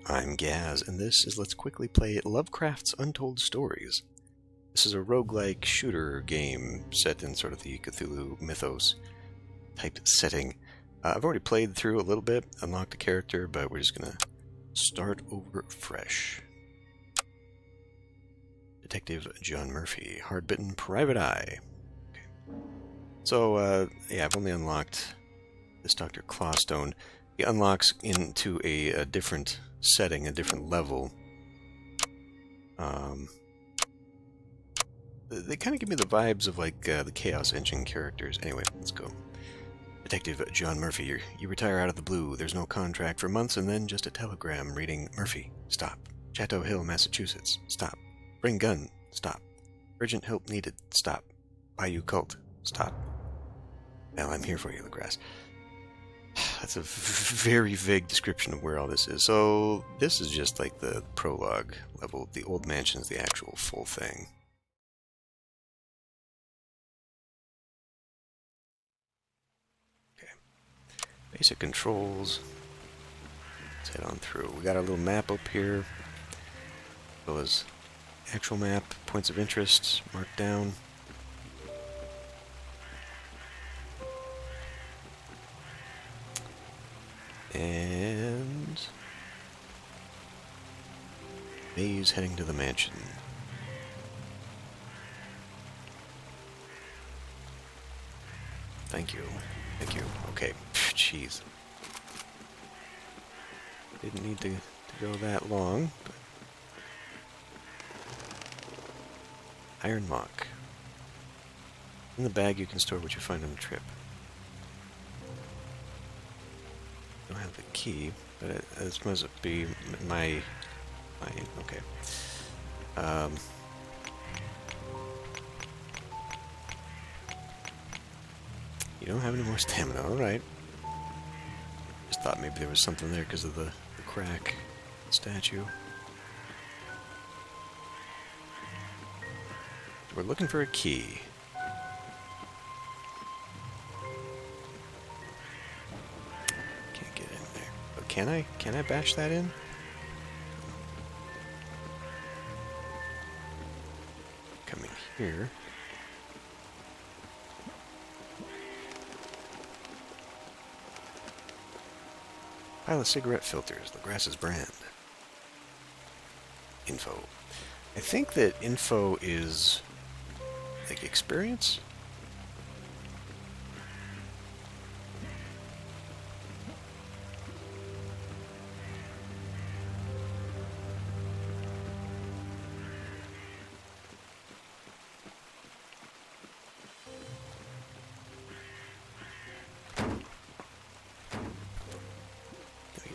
I'm Gaz, and this is Let's Quickly Play Lovecraft's Untold Stories. This is a roguelike shooter game set in sort of the Cthulhu Mythos type setting. I've already played through a little bit, unlocked a character, but we're just going to start over fresh. Detective John Murphy, hard-bitten private eye. Okay. So, I've only unlocked this Dr. Clawstone. He unlocks into a different setting, a different level. They kind of give me the vibes of like the Chaos Engine characters. Anyway, let's go. Detective John Murphy, you retire out of the blue. There's no contract for months, and then just a telegram reading, Murphy, stop. Chateau Hill, Massachusetts, stop. Bring gun, stop. Urgent help needed, stop. Bayou Cult, stop. Well, I'm here for you, LaGrasse. That's a very vague description of where all this is. So this is just like the prologue level. The old mansion's the actual full thing. Okay. Basic controls. Let's head on through. We got our little map up here. As well as actual map, points of interest marked down. And May's heading to the mansion. Thank you. Thank you. Okay. Jeez. Didn't need to go that long. But... Iron lock. In the bag you can store what you find on the trip. I don't have the key, but this must be my okay. You don't have any more stamina, alright. Just thought maybe there was something there because of the crack statue. We're looking for a key. Can I bash that in? Coming here. Pile of cigarette filters, LaGrasse's brand. Info. I think that info is like experience?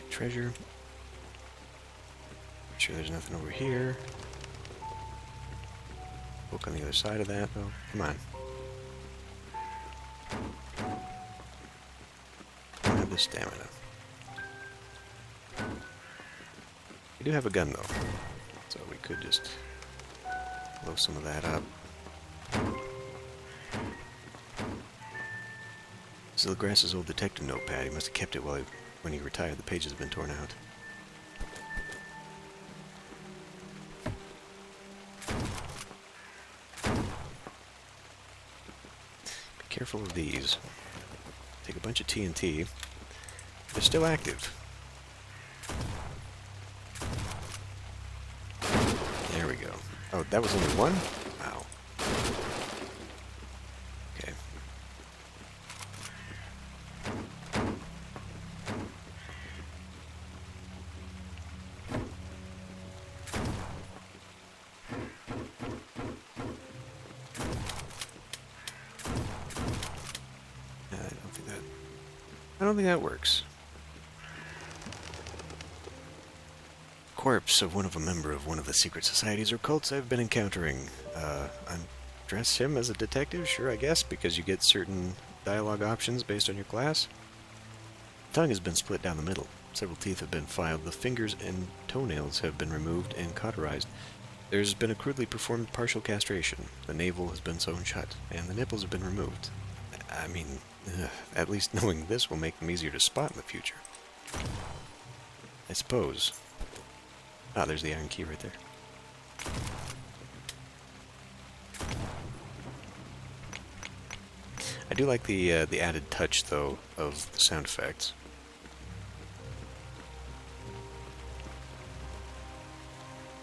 Treasure. Not sure there's nothing over here. Book on the other side of that, though. Come on. Don't have the stamina. We do have a gun, though. So we could just blow some of that up. This is LaGrasse's old detective notepad. He must have kept it when he retired. The pages have been torn out. Be careful of these. Take a bunch of TNT. They're still active. There we go. Oh, that was only one? Wow. Okay. I don't think that works. Corpse of a member of one of the secret societies or cults I've been encountering. Dress him as a detective? Sure, I guess, because you get certain dialogue options based on your class. The tongue has been split down the middle. Several teeth have been filed. The fingers and toenails have been removed and cauterized. There's been a crudely performed partial castration. The navel has been sewn shut, and the nipples have been removed. I mean, at least knowing this will make them easier to spot in the future. I suppose. Ah, there's the iron key right there. I do like the added touch, though, of the sound effects.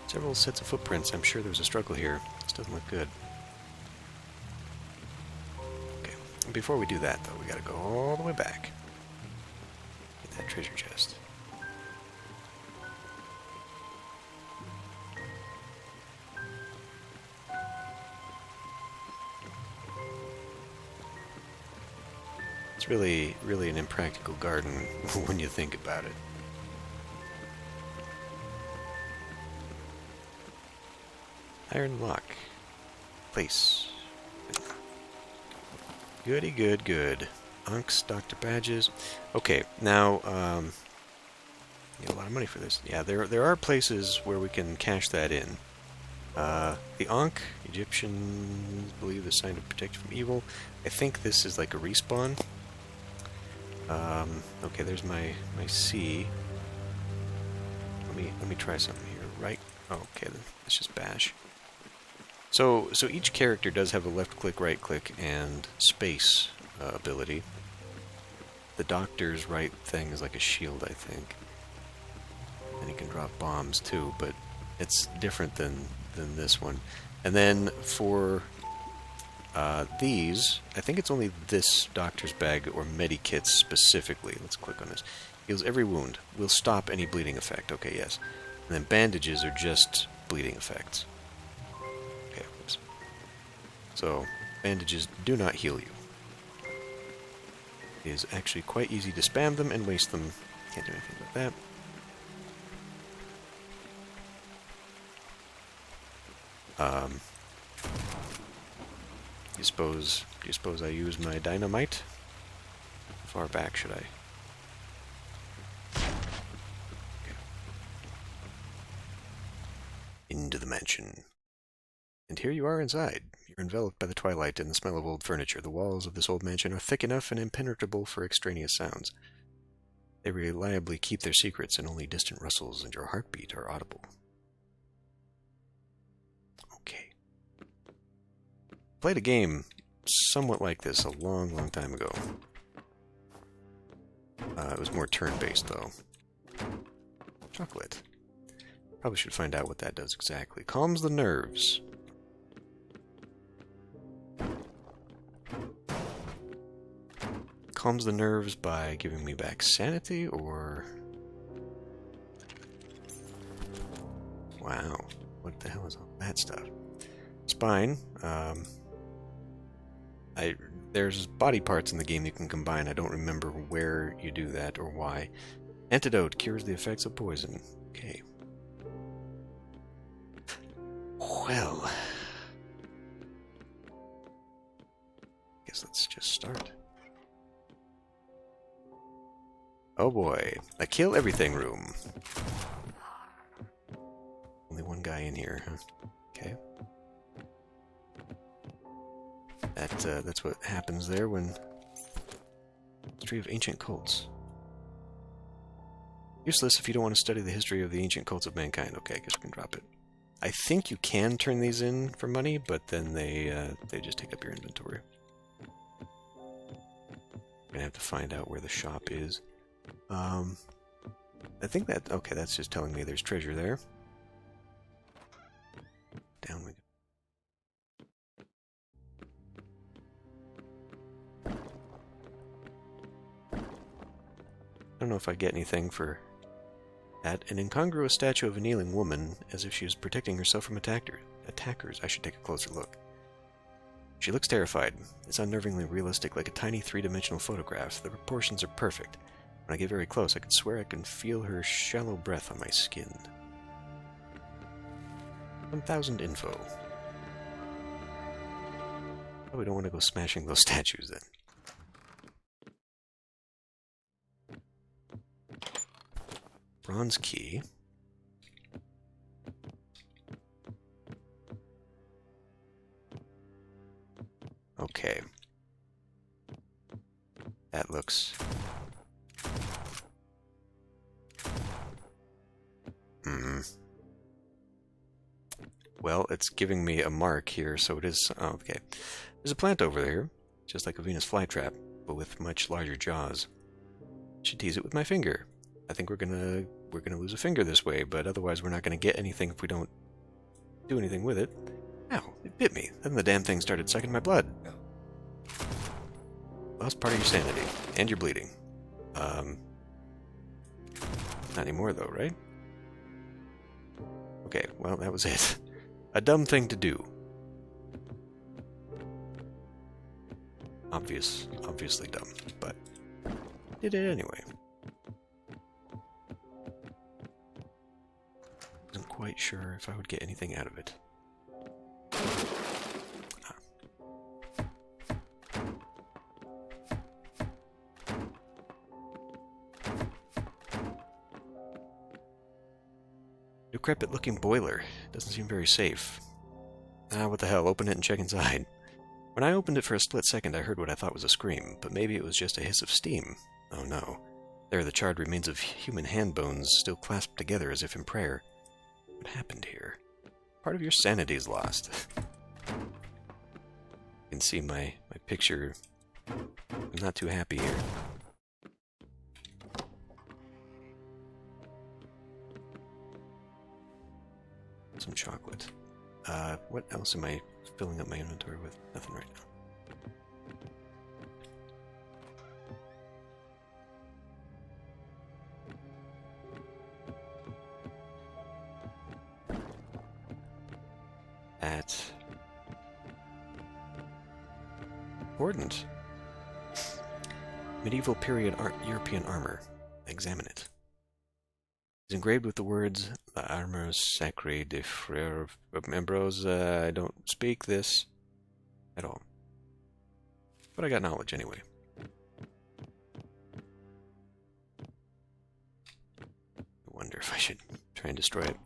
Several sets of footprints. I'm sure there was a struggle here. This doesn't look good. Okay. Before we do that, though, we gotta go all the way back. Get that treasure chest. It's really, really an impractical garden when you think about it. Iron lock. Place. Goody good, good. Unks, Dr. Badges. Okay, now, get a lot of money for this. Yeah, there are places where we can cash that in. The Ankh, Egyptians believe the sign of protection from evil. I think this is like a respawn. Okay, there's my C. Let me try something here. Right. Oh, okay, let's just bash. So each character does have a left click, right click, and space ability. The Doctor's right thing is like a shield, I think. And he can drop bombs too, but it's different than this one. And then for these, I think it's only this Doctor's bag or medikits specifically. Let's click on this. Heals every wound. Will stop any bleeding effect. Okay, yes. And then bandages are just bleeding effects. Okay, whoops. So, bandages do not heal you. It is actually quite easy to spam them and waste them. Can't do anything about that. Do you suppose I use my dynamite? How far back should I? Okay. Into the mansion. And here you are inside. You're enveloped by the twilight and the smell of old furniture. The walls of this old mansion are thick enough and impenetrable for extraneous sounds. They reliably keep their secrets, and only distant rustles and your heartbeat are audible. Okay. Played a game somewhat like this a long, long time ago. It was more turn-based, though. Chocolate. Probably should find out what that does exactly. Calms the nerves. Calms the nerves by giving me back sanity, or... Wow. What the hell is all that stuff? Spine. There's body parts in the game you can combine. I don't remember where you do that or why. Antidote cures the effects of poison. Okay. Well. Guess let's just start. Oh boy. A kill everything room. Only one guy in here, huh? Okay. That's what happens there when... History of ancient cults. Useless if you don't want to study the history of the ancient cults of mankind. Okay, I guess we can drop it. I think you can turn these in for money, but then they just take up your inventory. I'm gonna have to find out where the shop is. I think that... Okay, that's just telling me there's treasure there. Down we go. I don't know if I get anything for that. An incongruous statue of a kneeling woman, as if she was protecting herself from attackers. I should take a closer look. She looks terrified. It's unnervingly realistic, like a tiny three-dimensional photograph. The proportions are perfect. When I get very close, I can swear I can feel her shallow breath on my skin. 1,000 info. Probably don't want to go smashing those statues then. Bronze key. Okay. That looks... Well, it's giving me a mark here, so it is... Oh, okay. There's a plant over there, just like a Venus flytrap, but with much larger jaws. Should tease it with my finger. I think we're gonna lose a finger this way, but otherwise we're not gonna get anything if we don't do anything with it. Ow, it bit me. Then the damn thing started sucking my blood. Lost part of your sanity. And you're bleeding. Not anymore though, right? Okay, well, that was it. A dumb thing to do. Obviously dumb, but did it anyway. Wasn't quite sure if I would get anything out of it. Decrepit-looking boiler. Doesn't seem very safe. What the hell, open it and check inside. When I opened it for a split second, I heard what I thought was a scream, but maybe it was just a hiss of steam. Oh no. There are the charred remains of human hand bones still clasped together as if in prayer. What happened here? Part of your sanity's lost. You can see my picture. I'm not too happy here. Some chocolate. What else am I filling up my inventory with? Nothing right now. That's important. Medieval period European armor. Examine it. It's engraved with the words, "La armure sacrée de Frère Ambrose." I don't speak this at all. But I got knowledge anyway. I wonder if I should try and destroy it.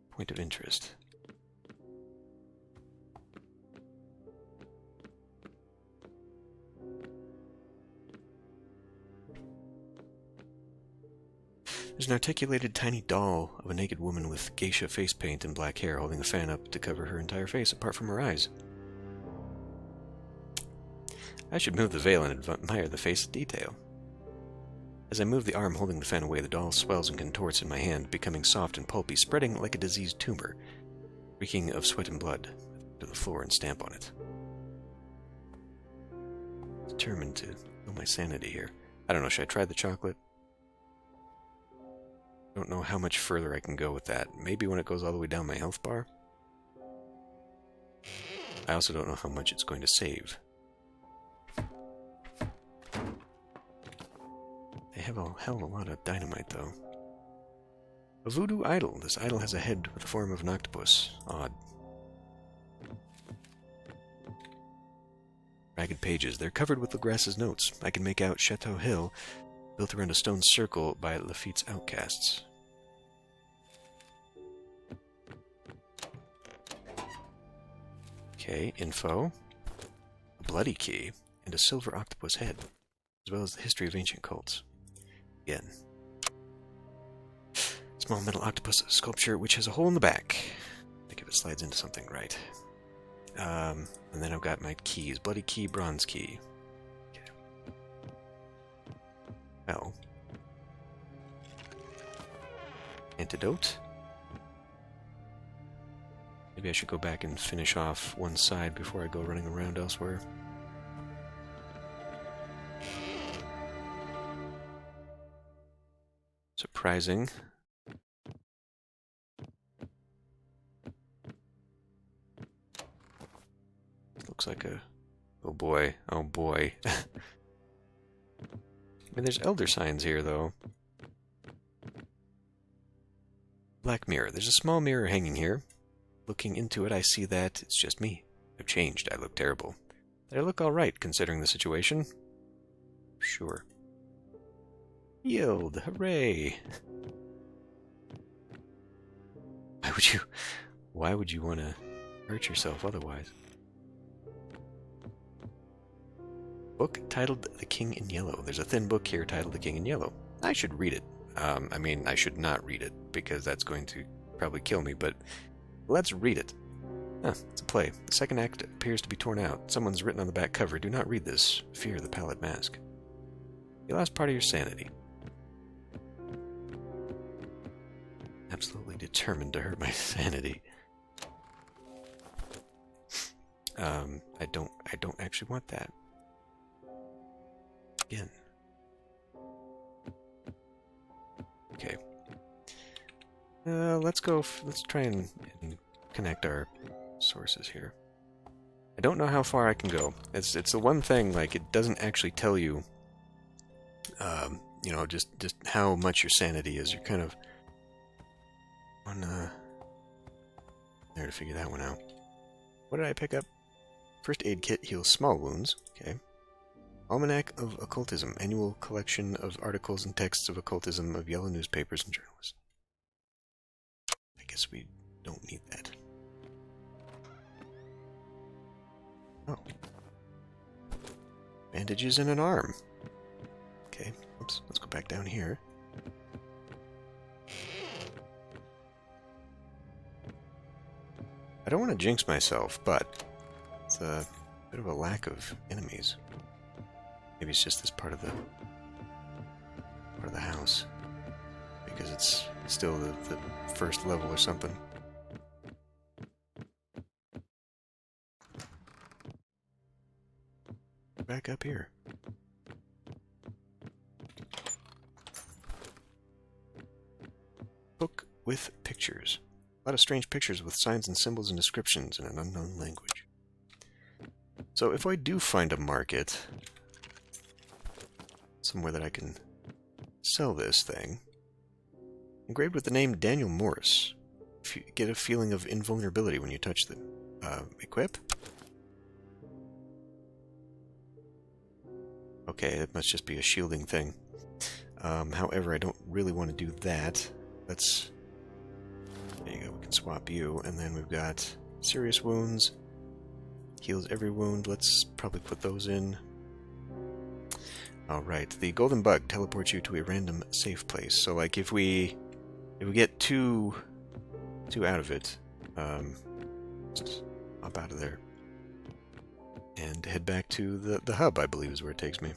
Point of interest. There's an articulated tiny doll of a naked woman with geisha face paint and black hair holding a fan up to cover her entire face apart from her eyes. I should move the veil and admire the face detail. As I move the arm holding the fan away, the doll swells and contorts in my hand, becoming soft and pulpy, spreading like a diseased tumor, reeking of sweat and blood, to the floor and stamp on it. Determined to know my sanity here. I don't know, should I try the chocolate? I don't know how much further I can go with that. Maybe when it goes all the way down my health bar? I also don't know how much it's going to save. They have a hell of a lot of dynamite, though. A voodoo idol. This idol has a head with the form of an octopus. Odd. Ragged pages. They're covered with Legras's notes. I can make out Chateau Hill, built around a stone circle by Lafitte's outcasts. Okay, info. A bloody key, and a silver octopus head, as well as the history of ancient cults. Again. Small metal octopus sculpture which has a hole in the back. I think if it slides into something, right. And then I've got my keys. Bloody key, bronze key. Okay. Well. Antidote. Maybe I should go back and finish off one side before I go running around elsewhere. Surprising. Looks like a... Oh boy, oh boy. I mean, there's elder signs here, though. Black mirror. There's a small mirror hanging here. Looking into it, I see that it's just me. I've changed. I look terrible. But I look alright, considering the situation. Sure. Yield! Hooray! Why would you want to hurt yourself otherwise? Book titled The King in Yellow. There's a thin book here titled The King in Yellow. I should read it. I mean, I should not read it, because that's going to probably kill me, but let's read it. Huh, it's a play. The second act appears to be torn out. Someone's written on the back cover, "Do not read this. Fear the pallid mask." You lost part of your sanity. Absolutely determined to hurt my sanity. I don't actually want that. Again. Okay. Let's try and connect our sources here. I don't know how far I can go. It's the one thing, like, it doesn't actually tell you, you know, just how much your sanity is. You're kind of on there to figure that one out. What did I pick up? First aid kit heals small wounds. Okay. Almanac of Occultism, annual collection of articles and texts of occultism of yellow newspapers and journalists. I guess we don't need that. Oh. Bandages and an arm. Okay, oops, let's go back down here. I don't want to jinx myself, but it's a bit of a lack of enemies. Maybe it's just this part of the house, because it's still the first level or something. Back up here. Book with pictures. A lot of strange pictures with signs and symbols and descriptions in an unknown language. So if I do find a market somewhere that I can sell this thing, engraved with the name Daniel Morris, if you get a feeling of invulnerability when you touch the equip. Okay, it must just be a shielding thing. However, I don't really want to do that. Let's... There you go, we can swap you, and then we've got serious wounds. Heals every wound. Let's probably put those in. Alright, the golden bug teleports you to a random safe place. So, like, if we get two out of it, just hop out of there and head back to the hub, I believe is where it takes me.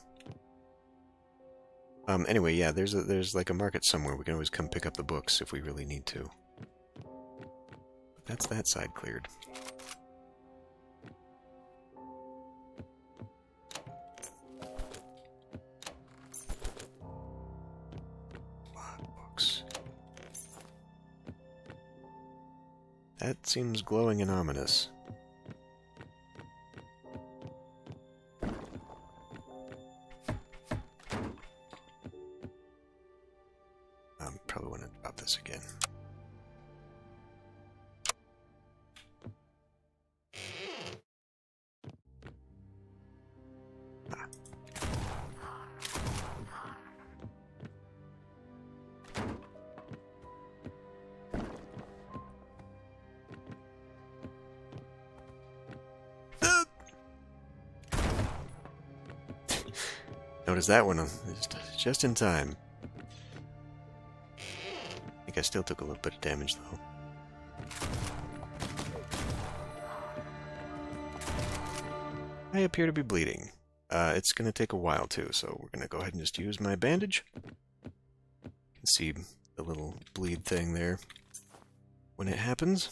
Anyway, yeah, there's like a market somewhere. We can always come pick up the books if we really need to. But that's that side cleared. Books. That seems glowing and ominous. Probably want to drop this again. Ah. Notice that one just in time. I think I still took a little bit of damage, though. I appear to be bleeding. It's going to take a while, too, so we're going to go ahead and just use my bandage. You can see the little bleed thing there when it happens.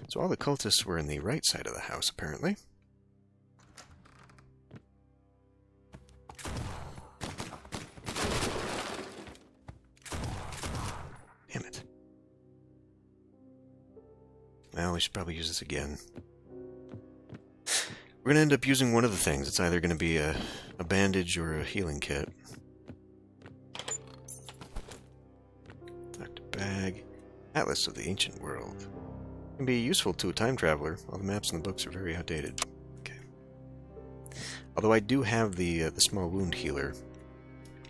So all the cultists were in the right side of the house, apparently. Damn it. Well, we should probably use this again. We're going to end up using one of the things. It's either going to be a bandage or a healing kit. Doctor Bag. Atlas of the Ancient World. Can be useful to a time traveler. All the maps and the books are very outdated. Okay. Although I do have the small wound healer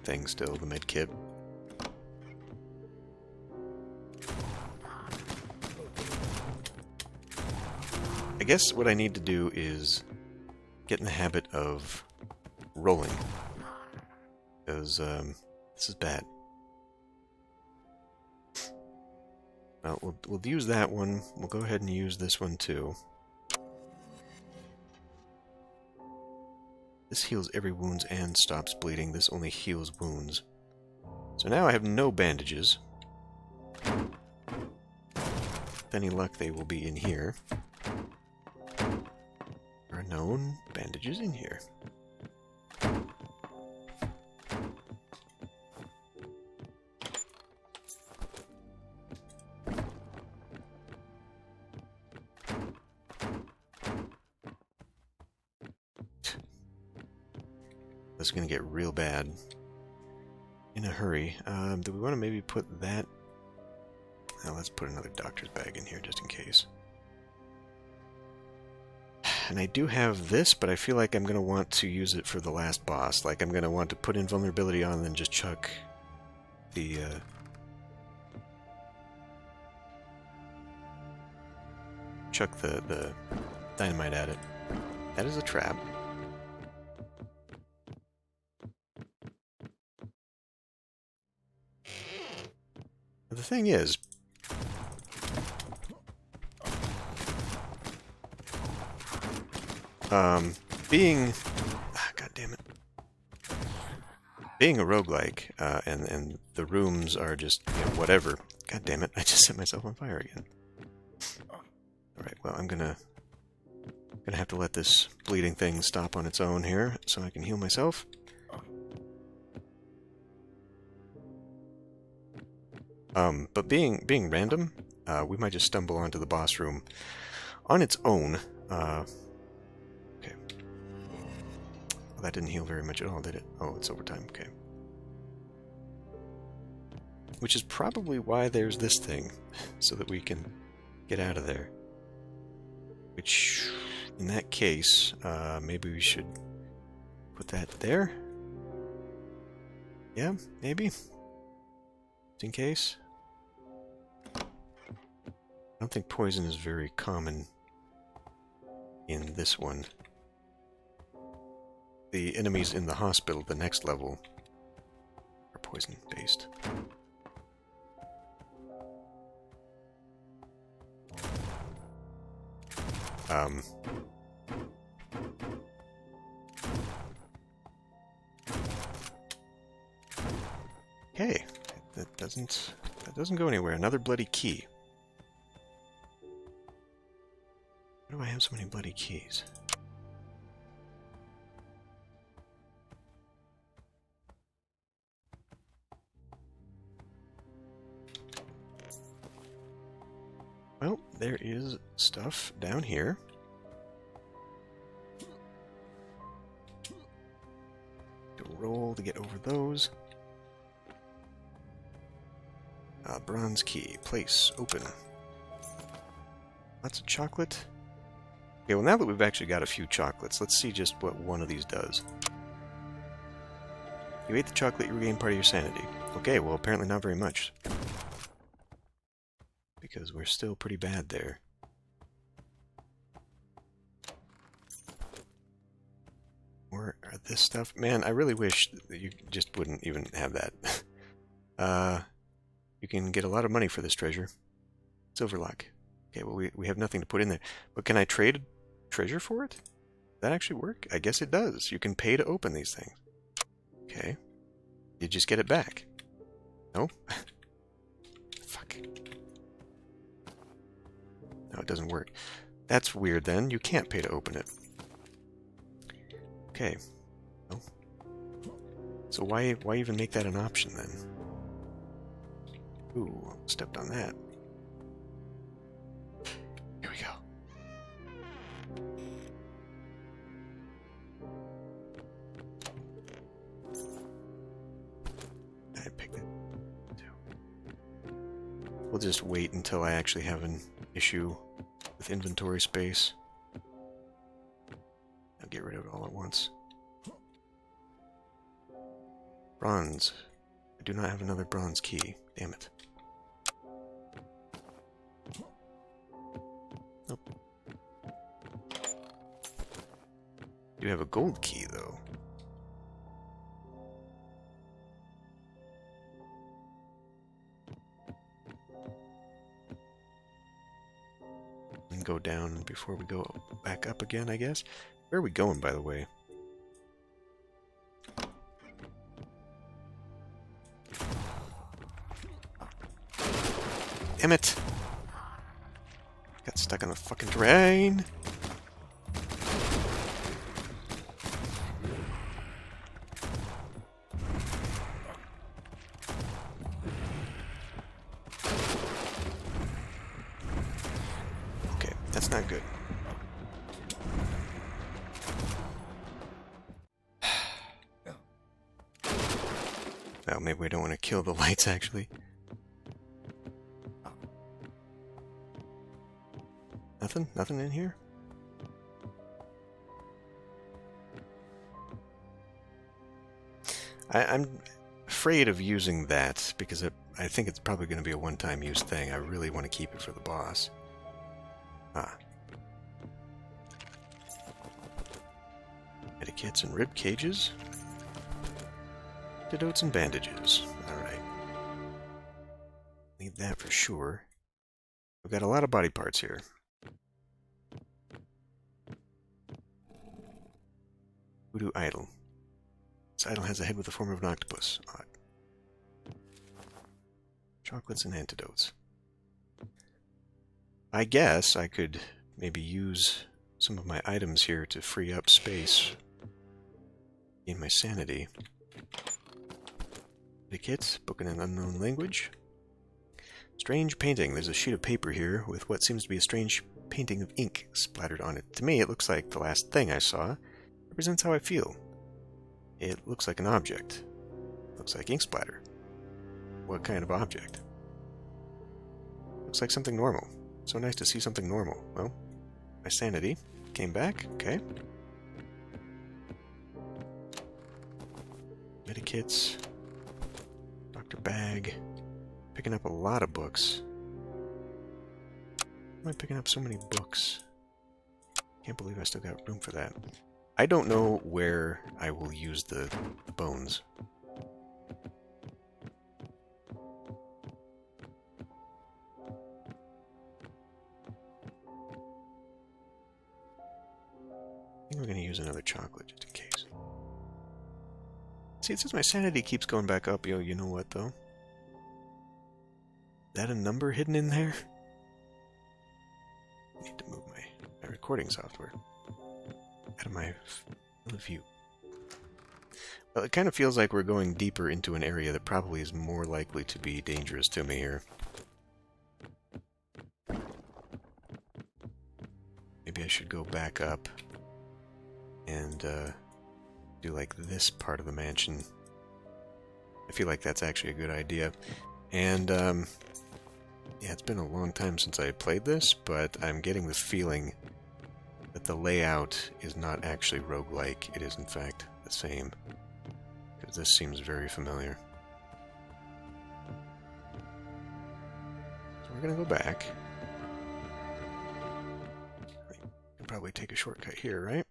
thing still, the med kit. I guess what I need to do is get in the habit of rolling. Because this is bad. Well, we'll use that one. We'll go ahead and use this one too. This heals every wound and stops bleeding. This only heals wounds. So now I have no bandages. With any luck, they will be in here. There are no bandages in here. This is going to get real bad in a hurry. Do we want to maybe put that... Now let's put another doctor's bag in here just in case. And I do have this, but I feel like I'm going to want to use it for the last boss. Like I'm going to want to put invulnerability on and then just chuck the... chuck the dynamite at it. That is a trap. The thing is, being God damn it, being a roguelike, and the rooms are just, you know, whatever. God damn it, I just set myself on fire again. Alright, well, I'm gonna have to let this bleeding thing stop on its own here, so I can heal myself. But being random, we might just stumble onto the boss room on its own. Okay. Well, that didn't heal very much at all, did it? Oh, it's overtime. Okay. Which is probably why there's this thing, so that we can get out of there. Which, in that case, maybe we should put that there. Yeah, maybe. Just in case. I don't think poison is very common in this one. The enemies in the hospital, the next level, are poison-based. Hey, that doesn't go anywhere. Another bloody key. Why do I have so many bloody keys? Well, there is stuff down here. To roll to get over those. Bronze key. Place. Open. Lots of chocolate. Okay, well now that we've actually got a few chocolates, let's see just what one of these does. You ate the chocolate, you regained part of your sanity. Okay, well apparently not very much. Because we're still pretty bad there. Or this stuff... Man, I really wish that you just wouldn't even have that. You can get a lot of money for this treasure. Silverlock. Okay, well we have nothing to put in there. But can I trade treasure for it? Does that actually work? I guess it does. You can pay to open these things. Okay. You just get it back. No? Fuck. No, it doesn't work. That's weird then. You can't pay to open it. Okay. No. So why even make that an option then? Ooh, stepped on that. Here we go. I picked it too. We'll just wait until I actually have an issue with inventory space. I'll get rid of it all at once. Bronze. I do not have another bronze key. Damn it. Nope. Do do have a gold key, though. And go down before we go back up again, I guess. Where are we going, by the way? Damn it! Got stuck on the fucking terrain! Okay, that's not good. Well, maybe we don't want to kill the lights, actually. Nothing? Nothing in here? I'm afraid of using that because I think it's probably going to be a one-time use thing. I really want to keep it for the boss. Ah. Medikits and rib cages. Antidotes and bandages. Alright. Need that for sure. We've got a lot of body parts here. Voodoo idol. This idol has a head with the form of an octopus. Odd. Chocolates and antidotes. I guess I could maybe use some of my items here to free up space. Gain my sanity. Kits, book in an unknown language. Strange painting. There's a sheet of paper here with what seems to be a strange painting of ink splattered on it. To me, it looks like the last thing I saw. Represents how I feel. It looks like an object. Looks like ink splatter. What kind of object? Looks like something normal. So nice to see something normal. Well, my sanity came back. Okay. Medikits. Dr. Bag. Picking up a lot of books. Why am I picking up so many books? Can't believe I still got room for that. I don't know where I will use the bones. I think we're going to use another chocolate just in case. See, it says my sanity keeps going back up. Yo, you know what, though? Is that a number hidden in there? I need to move my recording software out of my field of view. Well, it kind of feels like we're going deeper into an area that probably is more likely to be dangerous to me here. Maybe I should go back up and do like this part of the mansion. I feel like that's actually a good idea. And yeah, it's been a long time since I played this, but I'm getting the feeling that the layout is not actually roguelike. It is in fact the same, because this seems very familiar. So we're gonna go back. I can probably take a shortcut here, right?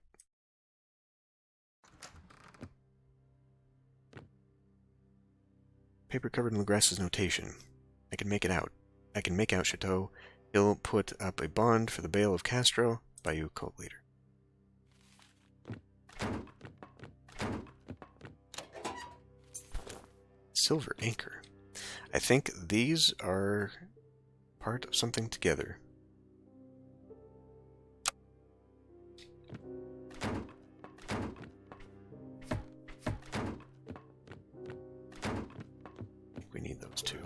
Paper covered in Legras's notation. I can make it out. I can make out Chateau. He'll put up a bond for the bail of Castro, Bayou cult leader. Silver anchor. I think these are part of something together. I think we need those two.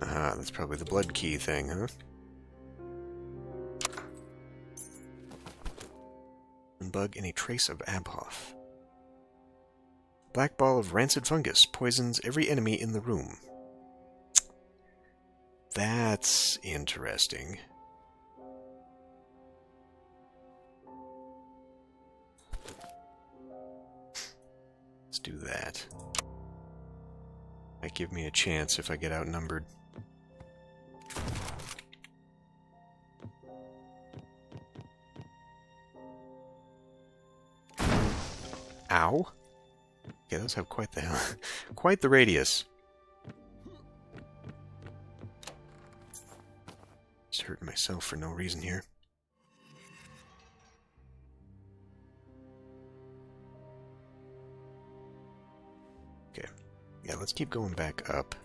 Ah, that's probably the blood key thing, huh? Bug and a trace of Abhoff. Black ball of rancid fungus poisons every enemy in the room. That's interesting. that. Might give me a chance if I get outnumbered. Ow! Okay, those have quite the quite the radius. Just hurting myself for no reason here. Okay. Yeah, let's keep going back up.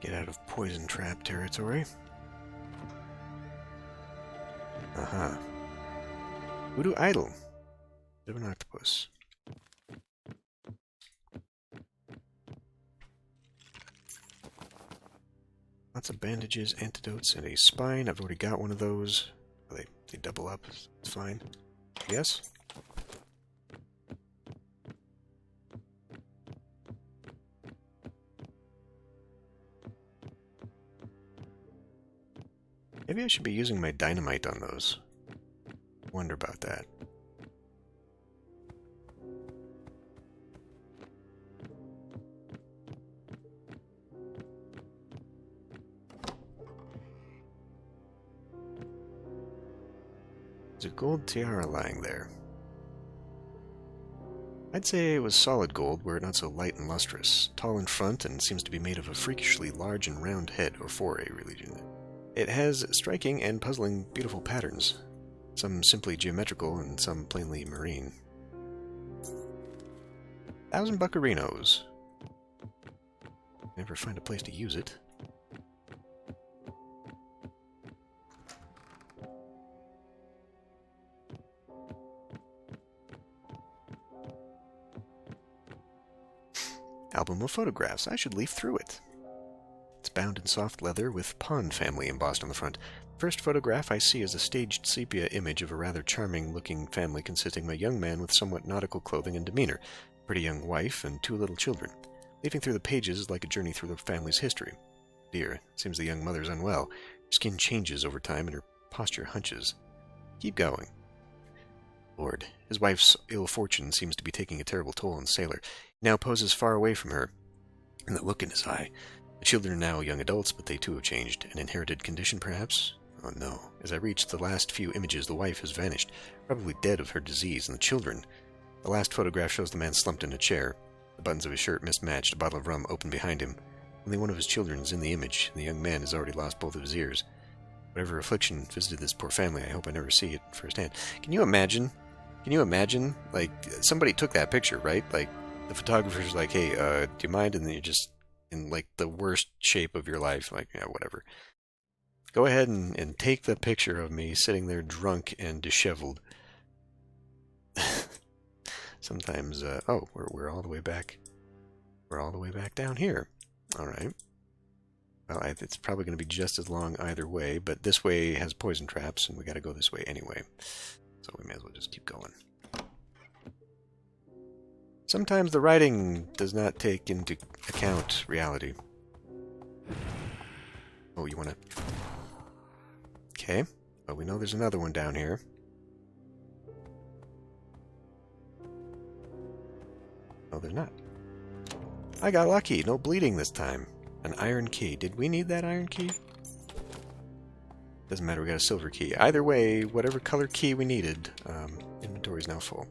Get out of poison trap territory. Uh-huh. Voodoo idol. Bit of an octopus. Lots of bandages, antidotes, and a spine. I've already got one of those. They double up. It's fine. Yes? Maybe I should be using my dynamite on those. Wonder about that. There's a gold tiara lying there. I'd say it was solid gold, were it not so light and lustrous. Tall in front, and seems to be made of a freakishly large and round head, or for a religion. It has striking and puzzling beautiful patterns, some simply geometrical and some plainly marine. 1,000 buccarinos. Never find a place to use it. Album of photographs. I should leaf through it. It's bound in soft leather with Pond family embossed on the front. First photograph I see is a staged sepia image of a rather charming-looking family consisting of a young man with somewhat nautical clothing and demeanor, a pretty young wife, and 2 little children. Leafing through the pages is like a journey through the family's history. Dear, it seems the young mother's unwell. Her skin changes over time and her posture hunches. Keep going. Lord, his wife's ill fortune seems to be taking a terrible toll on the sailor. He now poses far away from her, and the look in his eye. The children are now young adults, but they too have changed. An inherited condition, perhaps? Oh no. As I reach the last few images, the wife has vanished, probably dead of her disease, and the children. The last photograph shows the man slumped in a chair. The buttons of his shirt mismatched, a bottle of rum open behind him. Only one of his children is in the image, and the young man has already lost both of his ears. Whatever affliction visited this poor family, I hope I never see it firsthand. Can you imagine? Like, somebody took that picture, right? Like, the photographer's like, hey, do you mind? And then you're just in, like, the worst shape of your life. Like, yeah, whatever. Go ahead and take the picture of me sitting there drunk and disheveled. Sometimes, oh, we're all the way back. We're all the way back down here. All right. Well, it's probably going to be just as long either way, but this way has poison traps, and we got to go this way anyway. So we may as well just keep going. Sometimes the writing does not take into account reality. Oh, you want to... Okay. Well, we know there's another one down here. Oh, there's not. I got lucky. No bleeding this time. An iron key. Did we need that iron key? Doesn't matter, we got a silver key. Either way, whatever color key we needed, inventory is now full.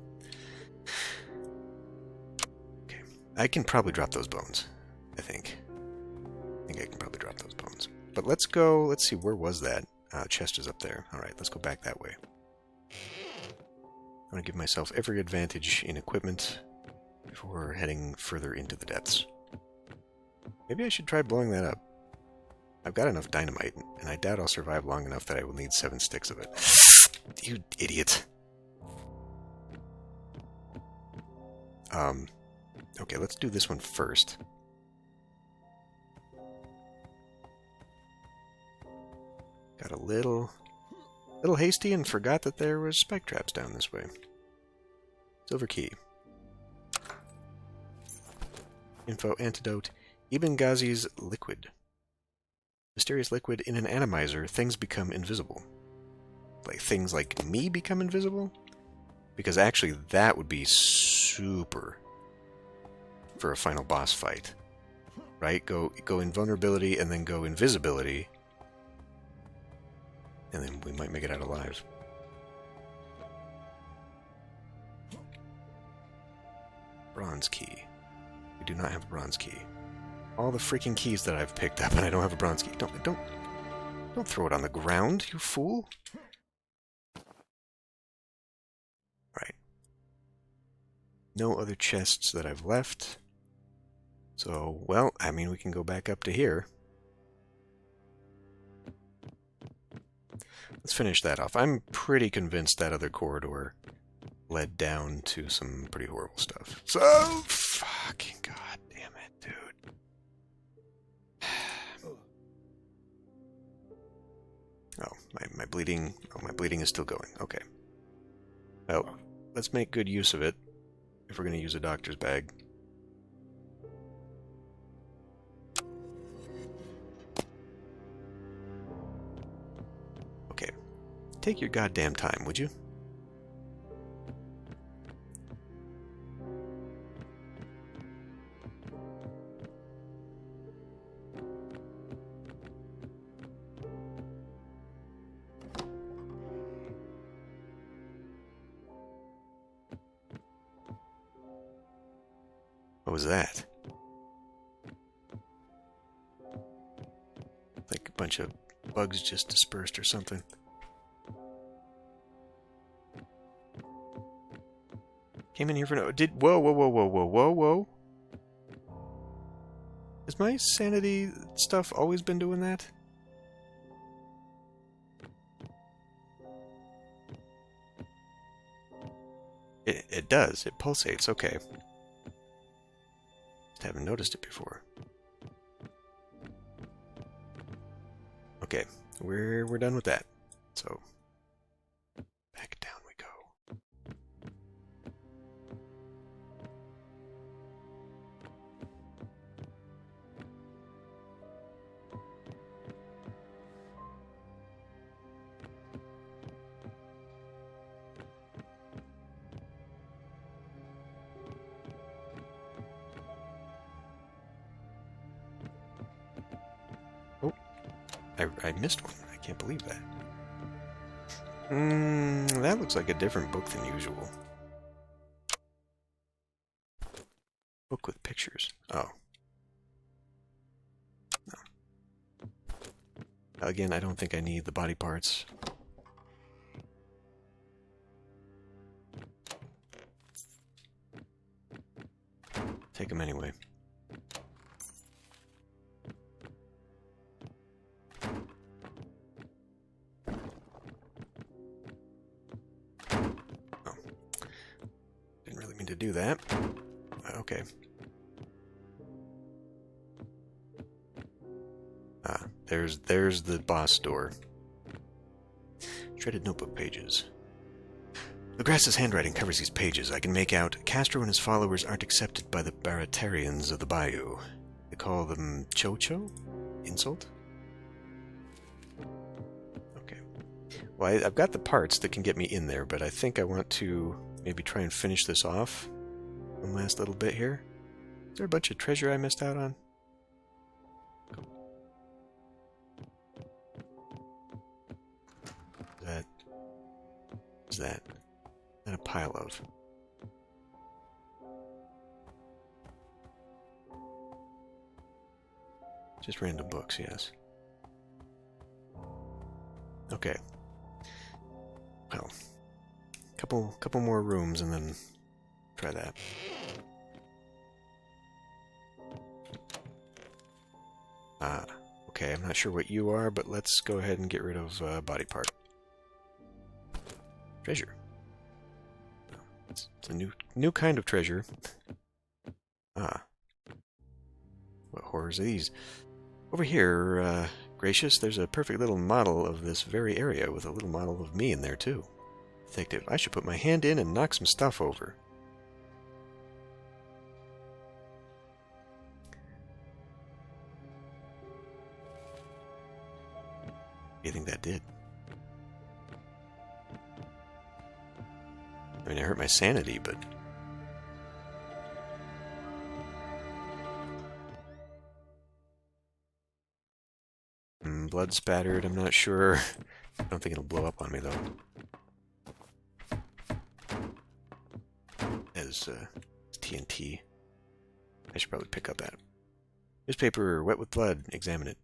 Okay. I can probably drop those bones, I think. I think I can probably drop those bones. But let's go, let's see, where was that? Chest is up there. Alright, let's go back that way. I want to give myself every advantage in equipment before heading further into the depths. Maybe I should try blowing that up. I've got enough dynamite, and I doubt I'll survive long enough that I will need 7 sticks of it. You idiot. Okay, let's do this one first. Got a little hasty and forgot that there was spike traps down this way. Silver key. Info antidote. Ibn Ghazi's liquid. Mysterious liquid in an atomizer. Things become invisible. Like things like me become invisible? Because actually that would be super for a final boss fight. Right? Go invulnerability and then go invisibility. And then we might make it out alive. Bronze key. We do not have a bronze key. All the freaking keys that I've picked up and I don't have a bronze key. Don't throw it on the ground, you fool. Right. No other chests that I've left. So, well, I mean, we can go back up to here. Let's finish that off. I'm pretty convinced that other corridor led down to some pretty horrible stuff. So, fucking god damn it, dude. Oh, my bleeding. Oh, my bleeding is still going. Okay. Well, let's make good use of it if we're going to use a doctor's bag. Okay. Take your goddamn time, would you? What was that? Like a bunch of bugs just dispersed or something. Came in here for no... Whoa. Has my sanity stuff always been doing that? It does. It pulsates. Okay. Just haven't noticed it before. Okay. We're done with that. So... back down we go. Oh, I missed one. I can't believe that. That looks like a different book than usual. Book with pictures. Oh. No. Again, I don't think I need the body parts. Take them anyway. To do that. Okay. Ah, there's the boss door. Shredded notebook pages. Legrass's handwriting covers these pages. I can make out Castro and his followers aren't accepted by the Baratarians of the Bayou. They call them Chocho? Insult? Okay. Well, I've got the parts that can get me in there, but I think I want to maybe try and finish this off. One last little bit here. Is there a bunch of treasure I missed out on? Is that a pile of? Just random books, yes. Okay. Well, couple more rooms and then try that. Okay, I'm not sure what you are, but let's go ahead and get rid of body part. Treasure. It's a new kind of treasure. Ah. What horrors are these? Over here, Gracious, there's a perfect little model of this very area with a little model of me in there, too. Detective, I should put my hand in and knock some stuff over. I mean, it hurt my sanity, but... blood spattered, I'm not sure. I don't think it'll blow up on me, though. As TNT. I should probably pick up that. Newspaper, wet with blood. Examine it.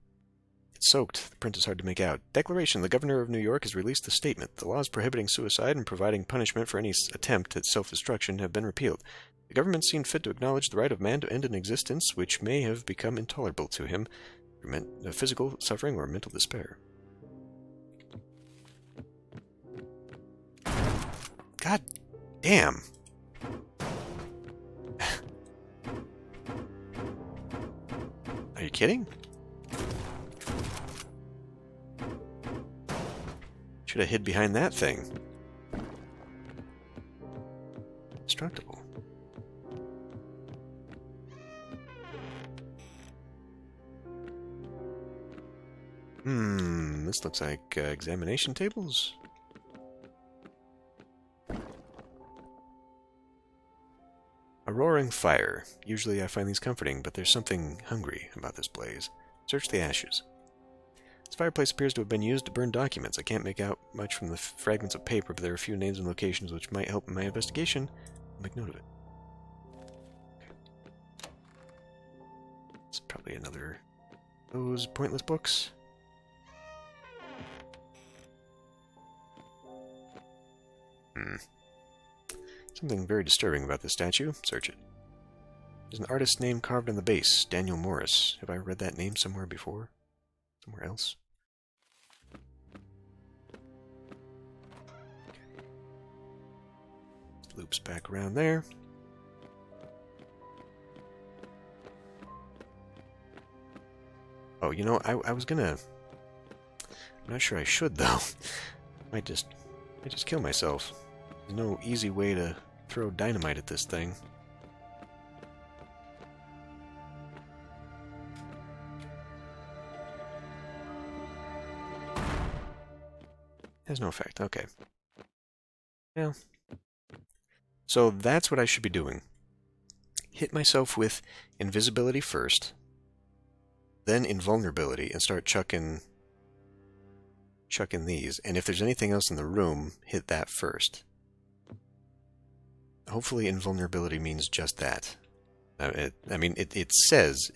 It's soaked. The print is hard to make out. Declaration. The Governor of New York has released the statement. The laws prohibiting suicide and providing punishment for any attempt at self-destruction have been repealed. The government seen fit to acknowledge the right of man to end an existence which may have become intolerable to him through physical suffering or mental despair. God damn. Are you kidding? Should have hid behind that thing. Destructible. This looks like examination tables. A roaring fire. Usually I find these comforting, but there's something hungry about this blaze. Search the ashes. This fireplace appears to have been used to burn documents. I can't make out much from the fragments of paper, but there are a few names and locations which might help in my investigation. I'll make note of it. It's probably another of those pointless books. Something very disturbing about this statue. Search it. There's an artist's name carved on the base. Daniel Morris. Have I read that name somewhere before? Somewhere else? Okay. Loops back around there. Oh, you know, I was gonna... I'm not sure I should, though. I might just kill myself. There's no easy way to throw dynamite at this thing. Has no effect. Okay. Yeah. So that's what I should be doing. Hit myself with invisibility first, then invulnerability, and start chucking these. And if there's anything else in the room, hit that first. Hopefully invulnerability means just that. I mean, it says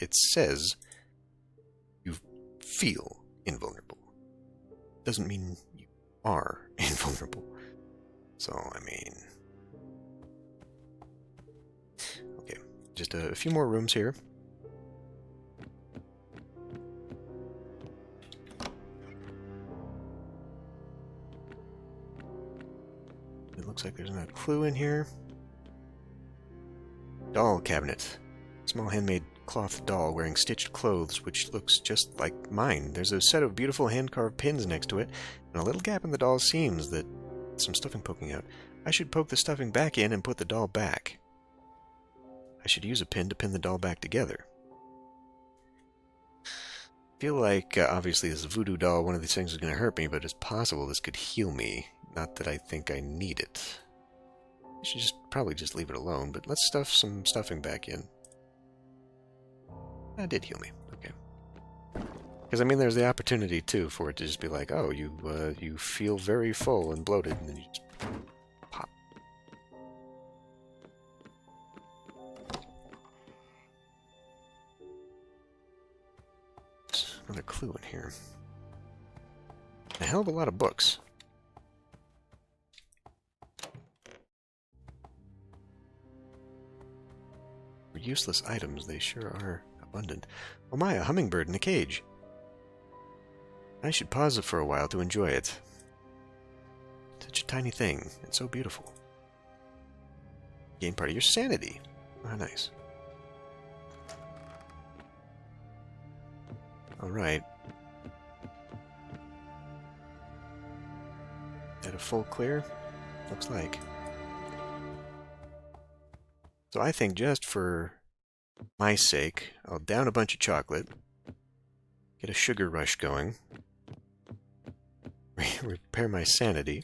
you feel invulnerable. Doesn't mean you are invulnerable. So, I mean... Okay, just a few more rooms here. It looks like there's not a clue in here. Doll cabinet. Small handmade cloth doll wearing stitched clothes, which looks just like mine. There's a set of beautiful hand-carved pins next to it, and a little gap in the doll's seams that some stuffing poking out. I should poke the stuffing back in and put the doll back. I should use a pin to pin the doll back together. I feel like, obviously, this voodoo doll, one of these things is going to hurt me, but it's possible this could heal me. Not that I think I need it. I should probably just leave it alone, but let's stuff some stuffing back in. That did heal me. Okay. Because, I mean, there's the opportunity, too, for it to just be like, oh, you feel very full and bloated, and then you just pop. There's another clue in here. A hell of a lot of books. Useless items, they sure are abundant. Oh my, a hummingbird in a cage. I should pause it for a while to enjoy it. Such a tiny thing, and so beautiful. Gain part of your sanity. Oh, nice. Alright. At a full clear? Looks like. So I think just for my sake, I'll down a bunch of chocolate, get a sugar rush going, repair my sanity,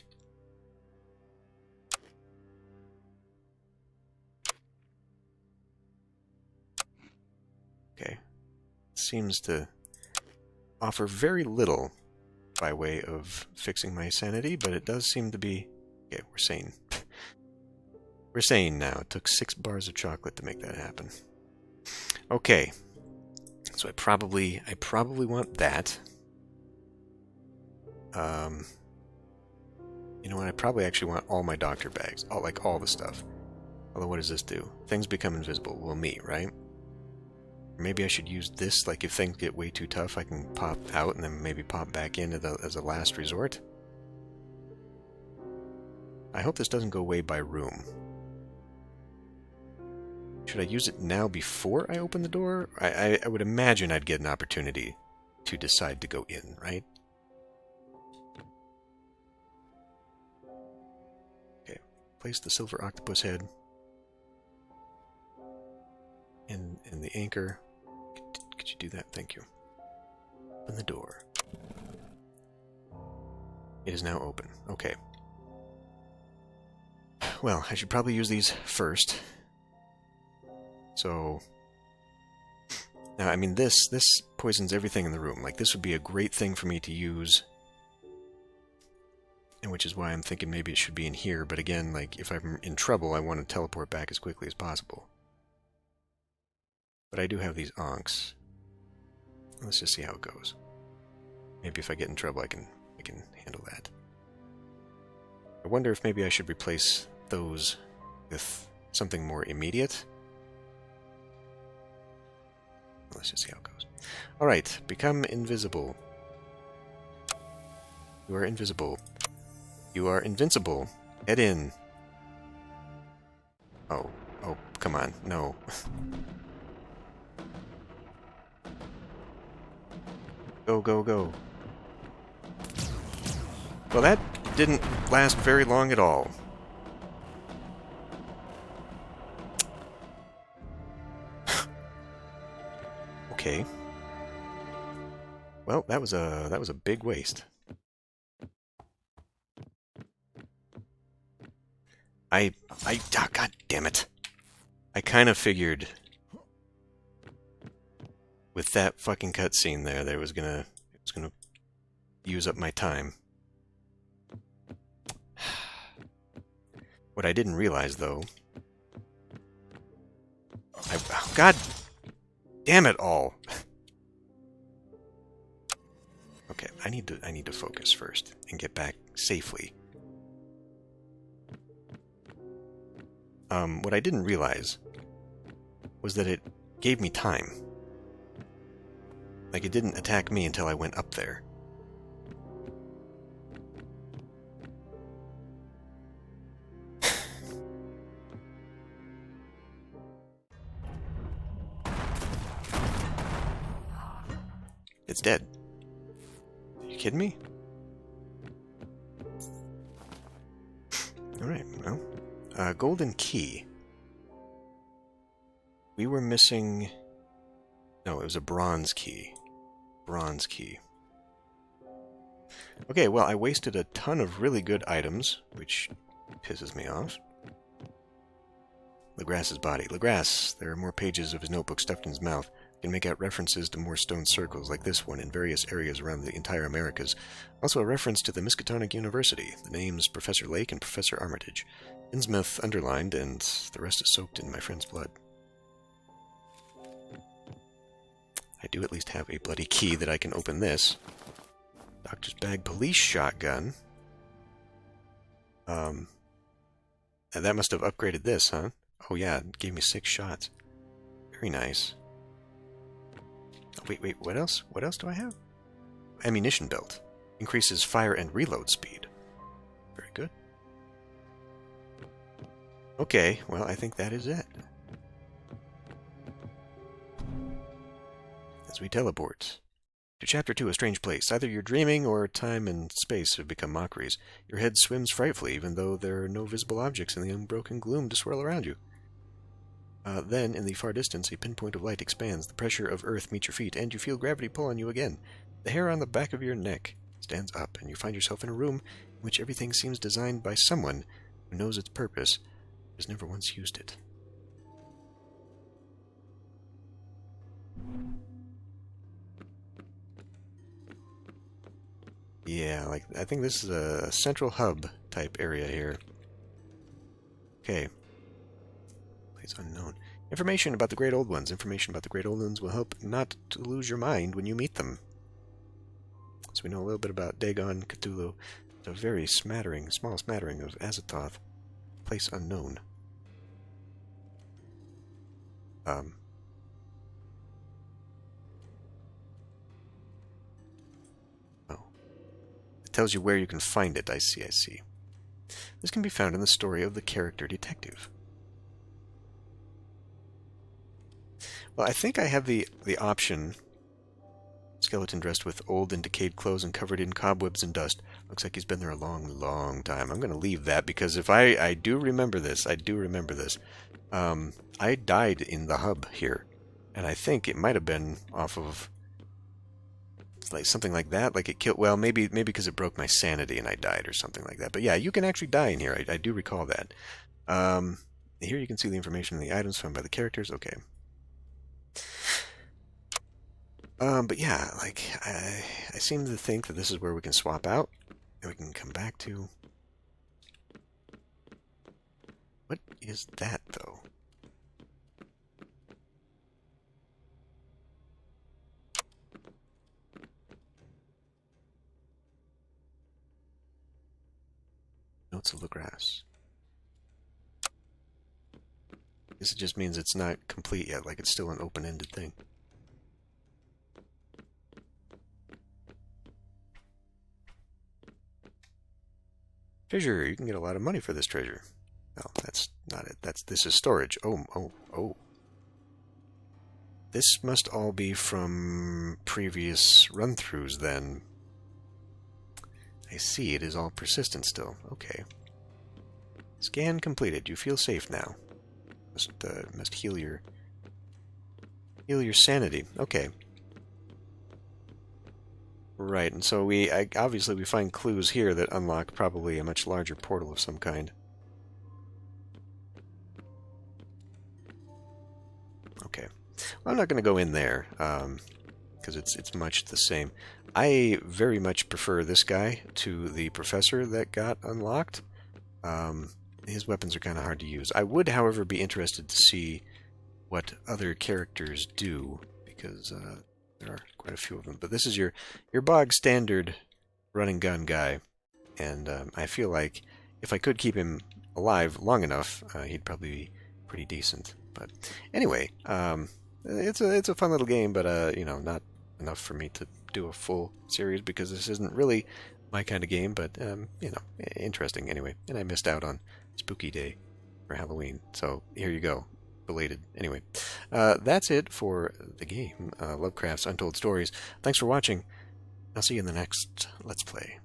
seems to offer very little by way of fixing my sanity, but it does seem to be... Okay, we're sane. We're sane now. It took 6 bars of chocolate to make that happen. Okay. So I probably want that. You know what? I probably actually want all my doctor bags. All the stuff. Although, what does this do? Things become invisible. Well, me, right? Maybe I should use this, like if things get way too tough, I can pop out and then maybe pop back in as a last resort. I hope this doesn't go away by room. Should I use it now before I open the door? I would imagine I'd get an opportunity to decide to go in, right? Okay, place the silver octopus head in the anchor. Could you do that? Thank you. Open the door. It is now open. Okay. Well, I should probably use these first. So, now, I mean, this poisons everything in the room. Like, this would be a great thing for me to use, and which is why I'm thinking maybe it should be in here. But again, like, if I'm in trouble, I want to teleport back as quickly as possible. But I do have these onks. Let's just see how it goes. Maybe if I get in trouble, I can handle that. I wonder if maybe I should replace those with something more immediate. Let's just see how it goes. Alright, become invisible. You are invisible. You are invincible. Head in. Oh, come on. No. Go, go, go. Well, that didn't last very long at all. Okay. Well, that was a big waste. God damn it. I kind of figured with that fucking cutscene there, it was gonna use up my time. What I didn't realize, though, God damn it all. Okay, I need to focus first and get back safely. What I didn't realize was that it gave me time. Like, it didn't attack me until I went up there. It's dead. Are you kidding me? Alright, well. Golden key. We were missing... No, it was a bronze key. Bronze key. Okay, well, I wasted a ton of really good items, which pisses me off. Legrass's body. Legrass. There are more pages of his notebook stuffed in his mouth. You can make out references to more stone circles like this one in various areas around the entire Americas. Also a reference to the Miskatonic University. The names Professor Lake and Professor Armitage. Innsmouth underlined, and the rest is soaked in my friend's blood. I do at least have a bloody key that I can open this. Doctor's bag, police shotgun. And that must have upgraded this, huh? Oh yeah, it gave me 6 shots. Very nice. Oh, wait, what else? What else do I have? Ammunition belt. Increases fire and reload speed. Very good. Okay, well, I think that is it. As we teleport to Chapter 2, A Strange Place. Either you're dreaming or time and space have become mockeries. Your head swims frightfully, even though there are no visible objects in the unbroken gloom to swirl around you. Then, in the far distance, a pinpoint of light expands. The pressure of Earth meets your feet, and you feel gravity pull on you again. The hair on the back of your neck stands up, and you find yourself in a room in which everything seems designed by someone who knows its purpose, but has never once used it. Yeah, like, I think this is a central hub type area here. Okay. Place unknown. Information about the Great Old Ones. Information about the Great Old Ones will help not to lose your mind when you meet them. So we know a little bit about Dagon, Cthulhu, a very small smattering of Azathoth. Place unknown. Oh. It tells you where you can find it. I see, I see. This can be found in the story of the character detective. Well, I think I have the option. Skeleton dressed with old and decayed clothes and covered in cobwebs and dust. Looks like he's been there a long, long time. I'm going to leave that because if I do remember this, I do remember this. I died in the hub here, and I think it might have been off of like something like that. Like it killed. Well, maybe because it broke my sanity and I died or something like that. But yeah, you can actually die in here. I do recall that. Here you can see the information on the items found by the characters. Okay. But yeah, like, I seem to think that this is where we can swap out, and we can come back to... What is that, though? Notes of the grass. I guess it just means it's not complete yet, like it's still an open-ended thing. Treasure. You can get a lot of money for this treasure. No, that's not it. This is storage. Oh. This must all be from previous run-throughs then. I see. It is all persistent still. Okay. Scan completed. You feel safe now. Must heal your sanity. Okay. Right, and so obviously we find clues here that unlock probably a much larger portal of some kind. Okay. Well, I'm not going to go in there, because it's much the same. I very much prefer this guy to the professor that got unlocked. His weapons are kind of hard to use. I would, however, be interested to see what other characters do, because there are quite a few of them. But this is your bog standard running gun guy, and I feel like if I could keep him alive long enough, he'd probably be pretty decent. But anyway, it's a fun little game, but you know, not enough for me to do a full series because this isn't really my kind of game. But you know, interesting anyway. And I missed out on Spooky Day for Halloween, so here you go. Belated. Anyway, that's it for the game, Lovecraft's Untold Stories. Thanks for watching. I'll see you in the next Let's Play.